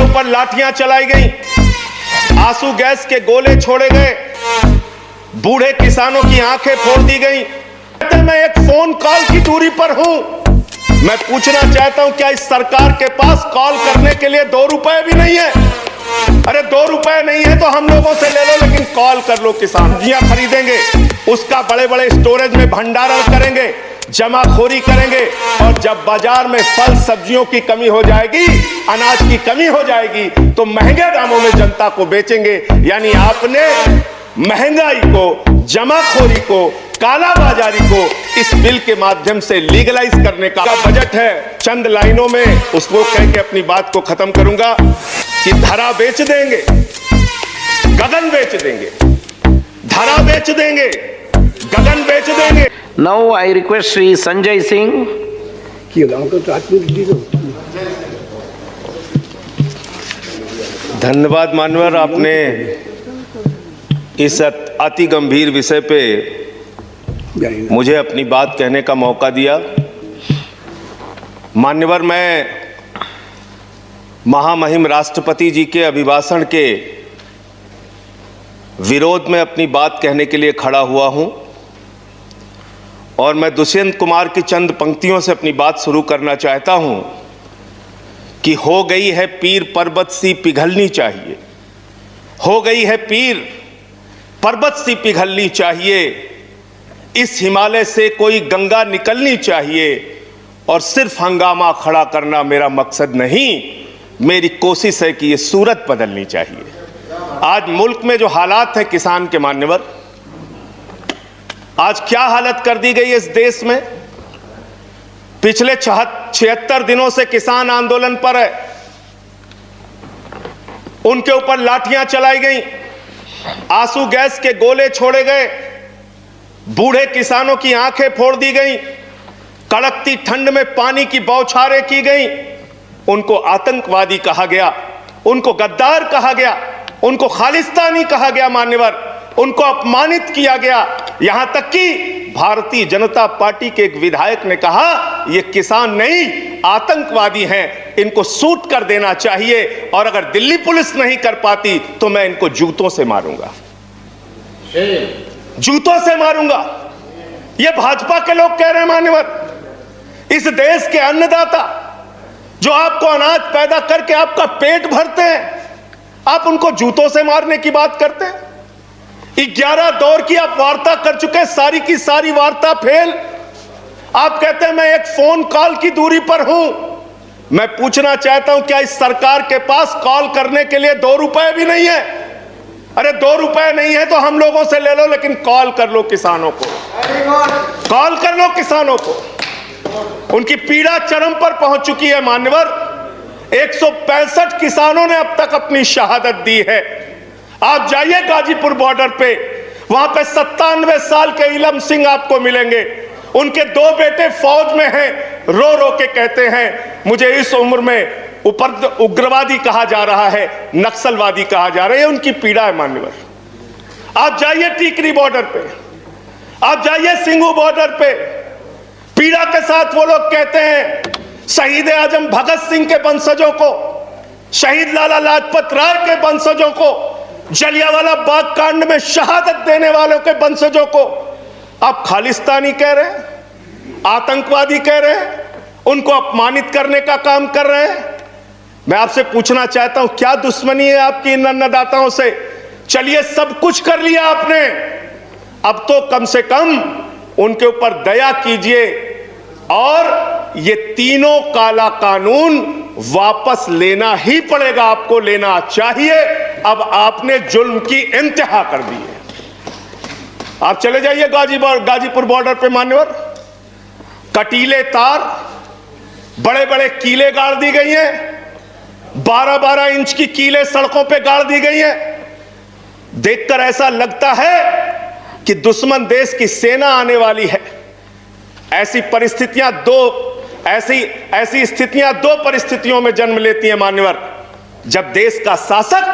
ऊपर लाठियां चलाई गई, आंसू गैस के गोले छोड़े गए, बूढ़े किसानों की आंखें फोड़ दी गई। मैं एक फोन कॉल की दूरी पर हूं। मैं पूछना चाहता हूं, क्या इस सरकार के पास कॉल करने के लिए 2 रुपए भी नहीं है? अरे 2 रुपए नहीं है तो हम लोगों से ले लो, लेकिन कॉल कर लो। किसान सब्जियां खरीदेंगे, उसका बड़े बड़े स्टोरेज में भंडारण करेंगे, जमाखोरी करेंगे, और जब बाजार में फल सब्जियों की कमी हो जाएगी, अनाज की कमी हो जाएगी, तो महंगे दामों में जनता को बेचेंगे। यानी आपने महंगाई को, जमाखोरी को, कालाबाजारी को इस बिल के माध्यम से लीगलाइज करने का बजट है। चंद लाइनों में उसको कह के अपनी बात को खत्म करूंगा कि धरा बेच देंगे, गगन बेच देंगे, धरा बेच देंगे, गगन बेच देंगे। Now I request Sri Sanjay Singh. धन्यवाद मान्यवर, आपने इस अति गंभीर विषय पे मुझे अपनी बात कहने का मौका दिया। मान्यवर, मैं महामहिम राष्ट्रपति जी के अभिभाषण के विरोध में अपनी बात कहने के लिए खड़ा हुआ हूं, और मैं दुष्यंत कुमार की चंद पंक्तियों से अपनी बात शुरू करना चाहता हूं कि हो गई है पीर पर्वत सी पिघलनी चाहिए, हो गई है पीर पर्वत सी पिघलनी चाहिए, इस हिमालय से कोई गंगा निकलनी चाहिए, और सिर्फ हंगामा खड़ा करना मेरा मकसद नहीं, मेरी कोशिश है कि ये सूरत बदलनी चाहिए। आज मुल्क में जो हालात है किसान के मान्यवर, आज क्या हालत कर दी गई है इस देश में। पिछले 76 दिनों से किसान आंदोलन पर है, उनके ऊपर लाठियां चलाई गई, आंसू गैस के गोले छोड़े गए, बूढ़े किसानों की आंखें फोड़ दी गई, कड़कती ठंड में पानी की बौछारें की गई, उनको आतंकवादी कहा गया, उनको गद्दार कहा गया, उनको खालिस्तानी कहा गया मान्यवर, उनको अपमानित किया गया। यहां तक कि भारतीय जनता पार्टी के एक विधायक ने कहा ये किसान नहीं आतंकवादी हैं, इनको शूट कर देना चाहिए, और अगर दिल्ली पुलिस नहीं कर पाती तो मैं इनको जूतों से मारूंगा, जूतों से मारूंगा। ये भाजपा के लोग कह रहे हैं मान्यवर। इस देश के अन्नदाता जो आपको अनाज पैदा करके आपका पेट भरते हैं, आप उनको जूतों से मारने की बात करते हैं। 11 दौर की आप वार्ता कर चुके, सारी की सारी वार्ता फेल। आप कहते हैं मैं एक फोन कॉल की दूरी पर हूं। मैं पूछना चाहता हूं, क्या इस सरकार के पास कॉल करने के लिए 2 रुपए भी नहीं है? अरे 2 रुपए नहीं है तो हम लोगों से ले लो, लेकिन कॉल कर लो किसानों को, कॉल कर लो किसानों को। उनकी पीड़ा चरम पर पहुंच चुकी है मान्यवर। 165 किसानों ने अब तक अपनी शहादत दी है। आप जाइए गाजीपुर बॉर्डर पे, वहां पे 97 साल के इलम सिंह आपको मिलेंगे। उनके 2 बेटे फौज में हैं, रो रो के कहते हैं मुझे इस उम्र में उग्रवादी कहा जा रहा है, नक्सलवादी कहा जा रहा है। उनकी पीड़ा है मान्यवर। आप जाइए टीकरी बॉर्डर पे, आप जाइए सिंघू बॉर्डर पे, पीड़ा के साथ वो लोग कहते हैं शहीद आजम भगत सिंह के वंशजों को, शहीद लाला लाजपत राय के वंशजों को, जलियांवाला बाग कांड में शहादत देने वालों के वंशजों को आप खालिस्तानी कह रहे हैं, आतंकवादी कह रहे हैं, उनको अपमानित करने का काम कर रहे हैं। मैं आपसे पूछना चाहता हूं, क्या दुश्मनी है आपकी इन अन्नदाताओं से? चलिए सब कुछ कर लिया आपने, अब तो कम से कम उनके ऊपर दया कीजिए, और ये तीनों काला कानून वापस लेना ही पड़ेगा, आपको लेना चाहिए। अब आपने जुल्म की इंतहा कर दी है। आप चले जाइए गाजीपुर बॉर्डर पे मान्यवर, कटीले तार, बड़े बड़े कीले गाड़ दी गई हैं, 12-12 इंच की कीले सड़कों पे गाड़ दी गई हैं। देखकर ऐसा लगता है कि दुश्मन देश की सेना आने वाली है। ऐसी स्थितियां दो परिस्थितियों में जन्म लेती हैं मान्यवर। जब देश का शासक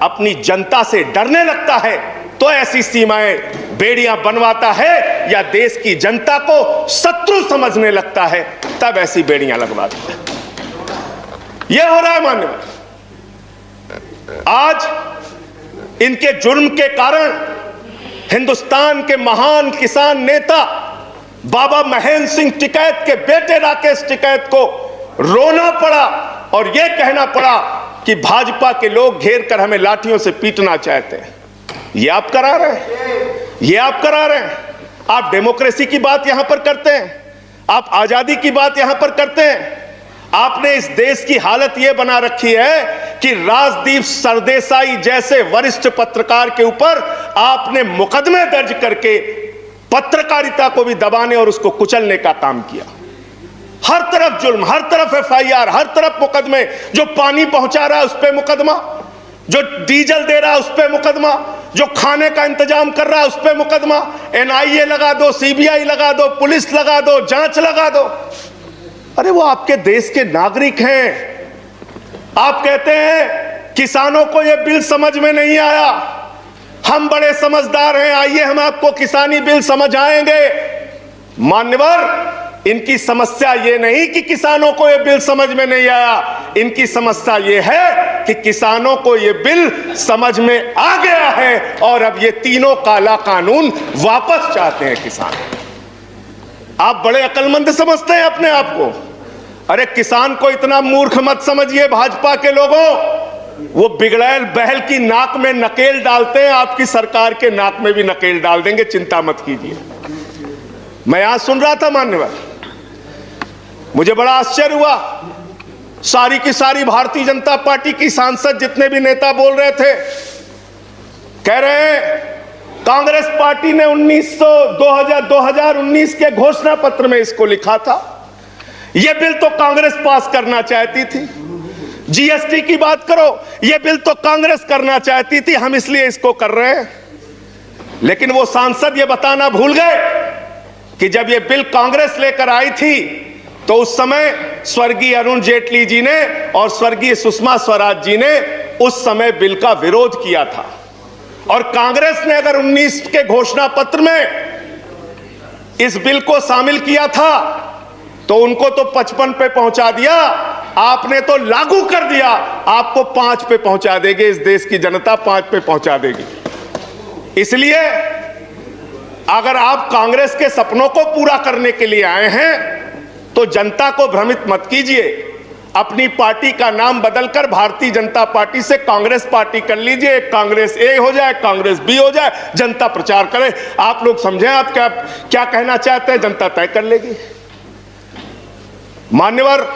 अपनी जनता से डरने लगता है तो ऐसी सीमाएं बेड़ियां बनवाता है, या देश की जनता को शत्रु समझने लगता है तब ऐसी बेड़ियां लगवाता है। यह हो रहा है मान्यवर। आज इनके जुर्म के कारण हिंदुस्तान के महान किसान नेता बाबा महेंद्र सिंह टिकैत के बेटे राकेश टिकैत को रोना पड़ा और यह कहना पड़ा कि भाजपा के लोग घेर कर हमें लाठियों से पीटना चाहते हैं। ये आप करा रहे हैं, ये आप करा रहे हैं। आप डेमोक्रेसी की बात यहां पर करते हैं, आप आजादी की बात यहां पर करते हैं। आपने इस देश की हालत यह बना रखी है कि राजदीप सरदेसाई जैसे वरिष्ठ पत्रकार के ऊपर आपने मुकदमे दर्ज करके पत्रकारिता को भी दबाने और उसको कुचलने का काम किया। हर तरफ जुल्म, हर तरफ एफआईआर, हर तरफ मुकदमे। जो पानी पहुंचा रहा है उस पर मुकदमा, जो डीजल दे रहा है उस पर मुकदमा, जो खाने का इंतजाम कर रहा है उस पर मुकदमा। एनआईए लगा दो, सीबीआई लगा दो, पुलिस लगा दो, जांच लगा दो। अरे वो आपके देश के नागरिक हैं। आप कहते हैं किसानों को यह बिल समझ में नहीं आया, हम बड़े समझदार हैं, आइए हम आपको किसानी बिल समझाएंगे। मान्यवर, इनकी समस्या यह नहीं कि किसानों को यह बिल समझ में नहीं आया, इनकी समस्या यह है कि किसानों को यह बिल समझ में आ गया है और अब ये तीनों काला कानून वापस चाहते हैं किसान। आप बड़े अक्लमंद समझते हैं अपने आप को। अरे किसान को इतना मूर्ख मत समझिए भाजपा के लोगों। वो बिगड़ैल बहल की नाक में नकेल डालते हैं, आपकी सरकार के नाक में भी नकेल डाल देंगे, चिंता मत कीजिए। मैं यहां सुन रहा था मान्यवर, मुझे बड़ा आश्चर्य हुआ। सारी की सारी भारतीय जनता पार्टी की सांसद जितने भी नेता बोल रहे थे, कह रहे हैं कांग्रेस पार्टी ने 2019 के घोषणा पत्र में इसको लिखा था। यह बिल तो कांग्रेस पास करना चाहती थी। जीएसटी की बात करो, यह बिल तो कांग्रेस करना चाहती थी, हम इसलिए इसको कर रहे हैं। लेकिन वो सांसद ये बताना भूल गए कि जब यह बिल कांग्रेस लेकर आई थी तो उस समय स्वर्गीय अरुण जेटली जी ने और स्वर्गीय सुषमा स्वराज जी ने उस समय बिल का विरोध किया था। और कांग्रेस ने अगर 19 के घोषणा पत्र में इस बिल को शामिल किया था तो उनको तो 55 पे पहुंचा दिया, आपने तो लागू कर दिया, आपको 5 पे पहुंचा देगी। इस देश की जनता 5 पे पहुंचा देगी। इसलिए अगर आप कांग्रेस के सपनों को पूरा करने के लिए आए हैं तो जनता को भ्रमित मत कीजिए। अपनी पार्टी का नाम बदलकर भारतीय जनता पार्टी से कांग्रेस पार्टी कर लीजिए। कांग्रेस ए हो जाए, कांग्रेस बी हो जाए, जनता प्रचार करे। आप लोग समझें आप क्या कहना चाहते हैं, जनता तय कर लेगी। मान्यवर,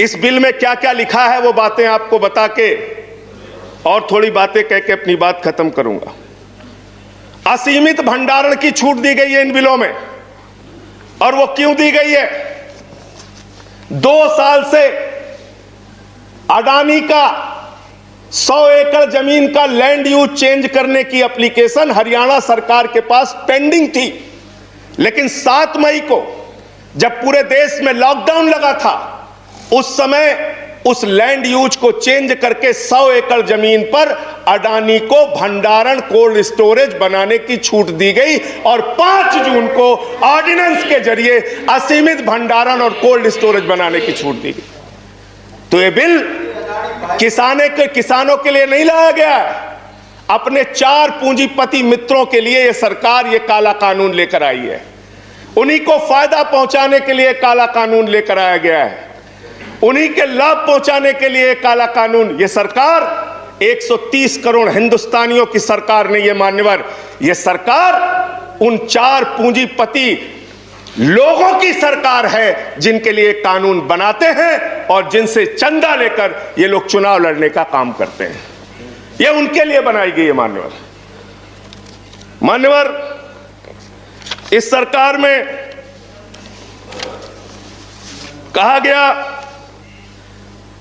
इस बिल में क्या क्या लिखा है वो बातें आपको बता के और थोड़ी बातें कह के अपनी बात खत्म करूंगा। असीमित भंडारण की छूट दी गई है इन बिलों में, और वो क्यों दी गई है? 2 साल से अडानी का 100 एकड़ जमीन का लैंड यूज चेंज करने की एप्लीकेशन हरियाणा सरकार के पास पेंडिंग थी। लेकिन 7 मई को जब पूरे देश में लॉकडाउन लगा था, उस समय उस लैंड यूज को चेंज करके 100 एकड़ जमीन पर अडानी को भंडारण कोल्ड स्टोरेज बनाने की छूट दी गई और 5 जून को ऑर्डिनेंस के जरिए असीमित भंडारण और कोल्ड स्टोरेज बनाने की छूट दी गई। तो ये बिल किसानों के लिए नहीं लाया गया, अपने 4 पूंजीपति मित्रों के लिए ये सरकार ये काला कानून लेकर आई है। उन्हीं को फायदा पहुंचाने के लिए काला कानून लेकर आया गया है, उन्हीं के लाभ पहुंचाने के लिए काला कानून। ये सरकार 130 करोड़ हिंदुस्तानियों की सरकार नहीं है मान्यवर, ये सरकार उन 4 पूंजीपति लोगों की सरकार है जिनके लिए कानून बनाते हैं और जिनसे चंदा लेकर ये लोग चुनाव लड़ने का काम करते हैं। ये उनके लिए बनाई गई है मान्यवर। इस सरकार में कहा गया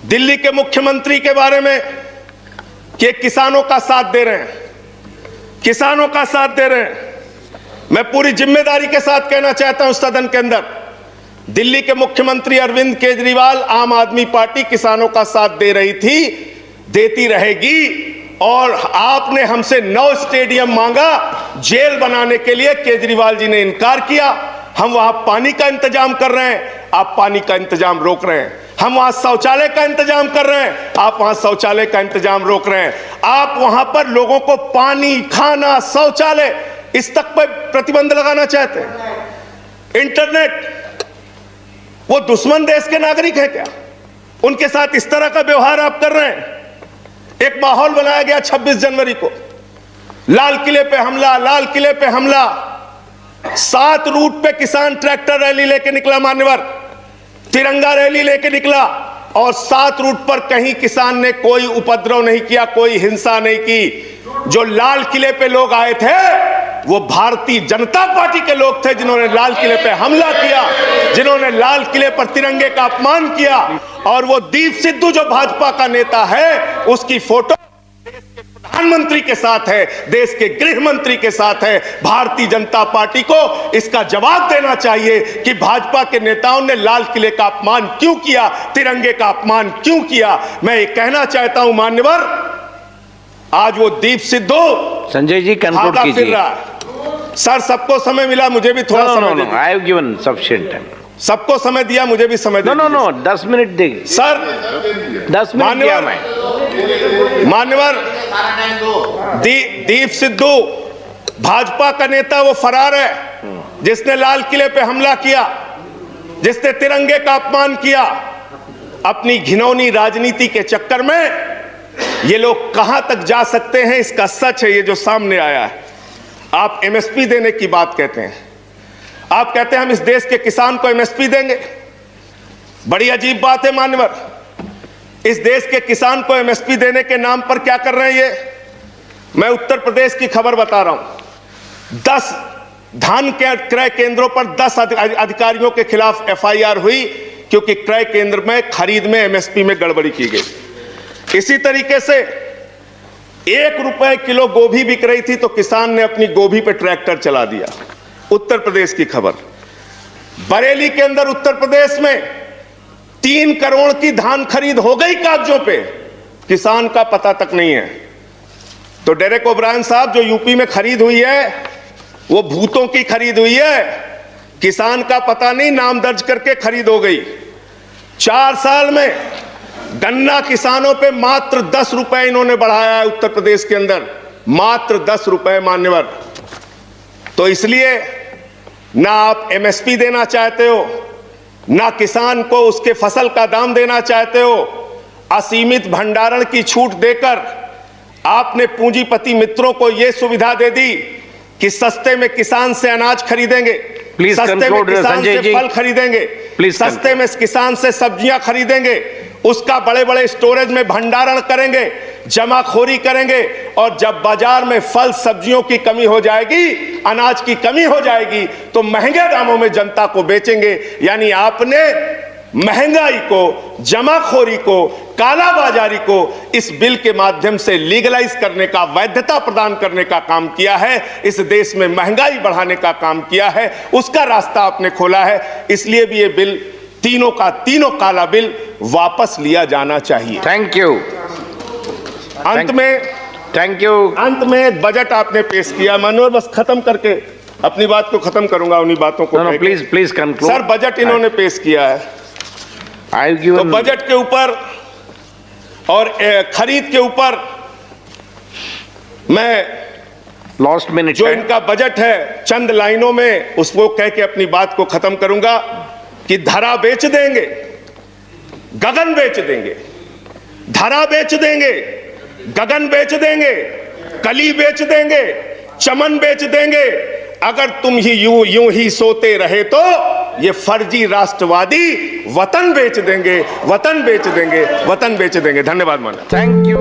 दिल्ली के मुख्यमंत्री के बारे में कि किसानों का साथ दे रहे हैं, किसानों का साथ दे रहे हैं। मैं पूरी जिम्मेदारी के साथ कहना चाहता हूं सदन के अंदर, दिल्ली के मुख्यमंत्री अरविंद केजरीवाल, आम आदमी पार्टी किसानों का साथ दे रही थी, देती रहेगी। और आपने हमसे 9 स्टेडियम मांगा जेल बनाने के लिए, केजरीवाल जी ने इनकार किया। हम वहां पानी का इंतजाम कर रहे हैं, आप पानी का इंतजाम रोक रहे हैं। हम वहां शौचालय का इंतजाम कर रहे हैं, आप वहां शौचालय का इंतजाम रोक रहे हैं। आप वहां पर लोगों को पानी, खाना, शौचालय इस तक पर प्रतिबंध लगाना चाहते हैं। इंटरनेट, वो दुश्मन देश के नागरिक है क्या? उनके साथ इस तरह का व्यवहार आप कर रहे हैं। एक माहौल बनाया गया 26 जनवरी को, लाल किले पे हमला, लाल किले पे हमला। 7 रूट पे किसान ट्रैक्टर रैली लेके निकला, मान्यवर तिरंगा रैली लेके निकला, और 7 रूट पर कहीं किसान ने कोई उपद्रव नहीं किया, कोई हिंसा नहीं की। जो लाल किले पे लोग आए थे वो भारतीय जनता पार्टी के लोग थे, जिन्होंने लाल किले पे हमला किया, जिन्होंने लाल किले पर तिरंगे का अपमान किया। और वो दीप सिद्धू जो भाजपा का नेता है, उसकी फोटो प्रधानमंत्री के साथ है, देश के गृह मंत्री के साथ है। भारतीय जनता पार्टी को इसका जवाब देना चाहिए कि भाजपा के नेताओं ने लाल किले का अपमान क्यों किया, तिरंगे का अपमान क्यों किया। मैं ये कहना चाहता हूं मान्यवर, आज वो दीप सिद्धू संजय जी कंक्लूड भागा फिर कीजिए। रहा है। सर, सबको समय मिला, मुझे भी थोड़ा समय दीजिए। I have given sufficient time. सबको समय दिया, मुझे भी समय नो दीजिए। नो नो 10 मिनट देंगे सर, 10 मिनट दिया मैं। मान्यवर दीप सिद्धू भाजपा का नेता वो फरार है, जिसने लाल किले पे हमला किया, जिसने तिरंगे का अपमान किया। अपनी घिनौनी राजनीति के चक्कर में ये लोग कहां तक जा सकते हैं, इसका सच है ये जो सामने आया है। आप एमएसपी देने की बात कहते हैं, आप कहते हैं हम इस देश के किसान को एमएसपी देंगे। बड़ी अजीब बात है मान्यवर, इस देश के किसान को एमएसपी देने के नाम पर क्या कर रहे हैं ये? मैं उत्तर प्रदेश की खबर बता रहा हूं। 10 धान के क्रय केंद्रों पर 10 अधिकारियों के खिलाफ एफआईआर हुई, क्योंकि क्रय केंद्र में खरीद में एमएसपी में गड़बड़ी की गई। इसी तरीके से 1 रुपए किलो गोभी बिक रही थी, तो किसान ने अपनी गोभी पे ट्रैक्टर चला दिया। उत्तर प्रदेश की खबर। बरेली के अंदर उत्तर प्रदेश में 3 करोड़ की धान खरीद हो गई कागजों पे, किसान का पता तक नहीं है। तो डेरेक ओब्रायन साहब, जो यूपी में खरीद हुई है वो भूतों की खरीद हुई है, किसान का पता नहीं, नाम दर्ज करके खरीद हो गई। 4 साल में गन्ना किसानों पे मात्र 10 रुपए इन्होंने बढ़ाया है उत्तर प्रदेश के अंदर, मात्र 10 रुपए मान्यवर। तो इसलिए ना आप एमएसपी देना चाहते हो, ना किसान को उसके फसल का दाम देना चाहते हो। असीमित भंडारण की छूट देकर आपने पूंजीपति मित्रों को यह सुविधा दे दी कि सस्ते में किसान से अनाज खरीदेंगे, सस्ते में किसान से फल खरीदेंगे, सस्ते में किसान से सब्जियां खरीदेंगे, उसका बड़े बड़े स्टोरेज में भंडारण करेंगे, जमाखोरी करेंगे, और जब बाजार में फल सब्जियों की कमी हो जाएगी, अनाज की कमी हो जाएगी, तो महंगे दामों में जनता को बेचेंगे। यानी आपने महंगाई को, जमाखोरी को, कालाबाजारी को इस बिल के माध्यम से लीगलाइज करने का, वैधता प्रदान करने का काम किया है। इस देश में महंगाई बढ़ाने का काम किया है, उसका रास्ता आपने खोला है। इसलिए भी ये बिल, तीनों का तीनों काला बिल वापस लिया जाना चाहिए। Thank you. अंत में थैंक यू। अंत में एक बजट आपने पेश किया, मनोहर, बस खत्म करके अपनी बात को खत्म करूंगा, उन्हीं बातों को। Please please conclude. Sir, budget इन्होंने पेश किया है, तो बजट के ऊपर और खरीद के ऊपर मैं लास्ट मिनट जो इनका बजट है, चंद लाइनों में उसको कह के अपनी बात को खत्म करूंगा कि धरा बेच देंगे, गगन बेच देंगे। धरा बेच देंगे, गगन बेच देंगे, कली बेच देंगे, चमन बेच देंगे। अगर तुम ही यूं ही सोते रहे तो ये फर्जी राष्ट्रवादी वतन बेच देंगे, वतन बेच देंगे, वतन बेच देंगे। धन्यवाद माननीय। Thank you.